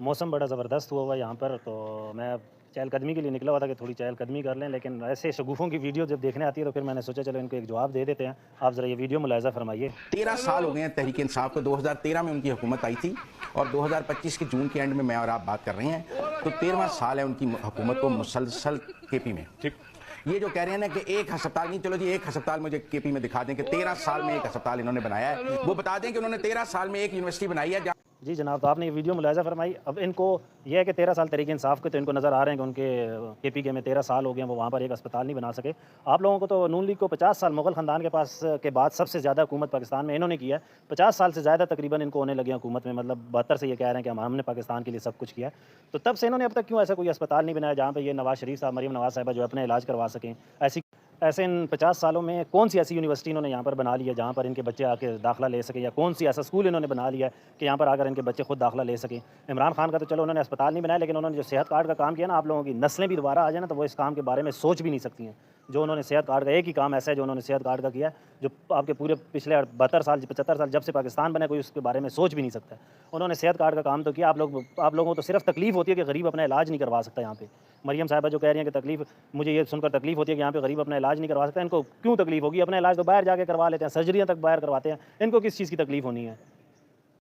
मौसम बड़ा ज़बरदस्त हुआ है यहाँ पर, तो मैं चहलकदमी के लिए निकला हुआ था कि थोड़ी चहलकदमी कर लें, लेकिन ऐसे शगुफ़ों की वीडियो जब देखने आती है तो फिर मैंने सोचा चलो इनको एक जवाब दे देते हैं। आप ज़रा ये वीडियो मुलाहिज़ा फ़रमाइए। 13 साल हो गए हैं तहरीक इंसाफ को। 2013 में उनकी हुकूमत आई थी और 2025 के जून के एंड में मैं और आप बात कर रहे हैं, तो 13वां साल है उनकी हुकूमत को मुसलसल केपी में। ठीक, ये जो कह रहे हैं ना कि एक अस्पताल नहीं, चलो जी एक अस्पताल मुझे केपी में दिखा दें कि 13 साल में एक अस्पताल इन्होंने बनाया है, वो बता दें कि उन्होंने 13 साल में एक यूनिवर्सिटी बनाई है। जी जनाब, तो आपने ये वीडियो मुलाहिज़ा फ़रमाई। अब इनको ये है कि 13 साल तहरीक इंसाफ़ के, तो इनको नज़र आ रहे हैं कि उनके केपीके में 13 साल हो गए हैं, वो वहाँ पर एक अस्पताल नहीं बना सके। आप लोगों को तो नून लीग को 50 साल मुग़ल ख़ानदान के पास के बाद सबसे ज़्यादा हुकूमत पाकिस्तान में इन्होंने किया है। 50 साल से ज़्यादा तकरीबन इनको होने लगे हैं हुकूमत में, मतलब 72 से ये कह रहे हैं कि हमने पाकिस्तान के लिए सब कुछ किया है। तो तब से इन्होंने अब तक क्यों ऐसा कोई अस्पताल नहीं बनाया जहाँ पे ये नवाज़ शरीफ साहब, मरीम नवाज़ साहिबा जो अपना इलाज करवा सकें? ऐसी ऐसे इन 50 सालों में कौन-सी ऐसी यूनिवर्सिटी इन्होंने यहाँ पर बना ली है जहाँ पर इनके बच्चे आके दाखिला ले सकें, या कौन-सी ऐसा स्कूल इन्होंने बना लिया है कि यहाँ पर आकर इनके बच्चे खुद दाखिला ले सकें? इमरान खान का तो चलो उन्होंने अस्पताल नहीं बनाया, लेकिन उन्होंने जो सेहत कार्ड का काम किया ना, आप लोगों की नस्लें भी दोबारा आ जाए ना तो वो इस काम के बारे में सोच भी नहीं सकती हैं। जो उन्होंने सेहत कार्ड का एक ही काम ऐसा है जो उन्होंने सेहत कार्ड का किया है, जो आपके पूरे पिछले 72 साल 75 साल जब से पाकिस्तान बना है, कोई उसके बारे में सोच भी नहीं सकता है। उन्होंने सेहत कार्ड का काम तो किया। आप लोगों को तो सिर्फ तकलीफ़ होती है कि गरीब अपना इलाज नहीं करवा सकता यहाँ पे। मरियम साहिबा जो कह रही हैं कि तकलीफ़, मुझे ये सुनकर तकलीफ़ होती है कि यहाँ पे गरीब अपना इलाज नहीं करवा सकता। इनको क्यों तकलीफ़ होगी? अपना इलाज तो बाहर जाके करवा लेते हैं, सर्जरियाँ तक बाहर करवाते हैं। इनको किस चीज़ की तकलीफ़ होनी है?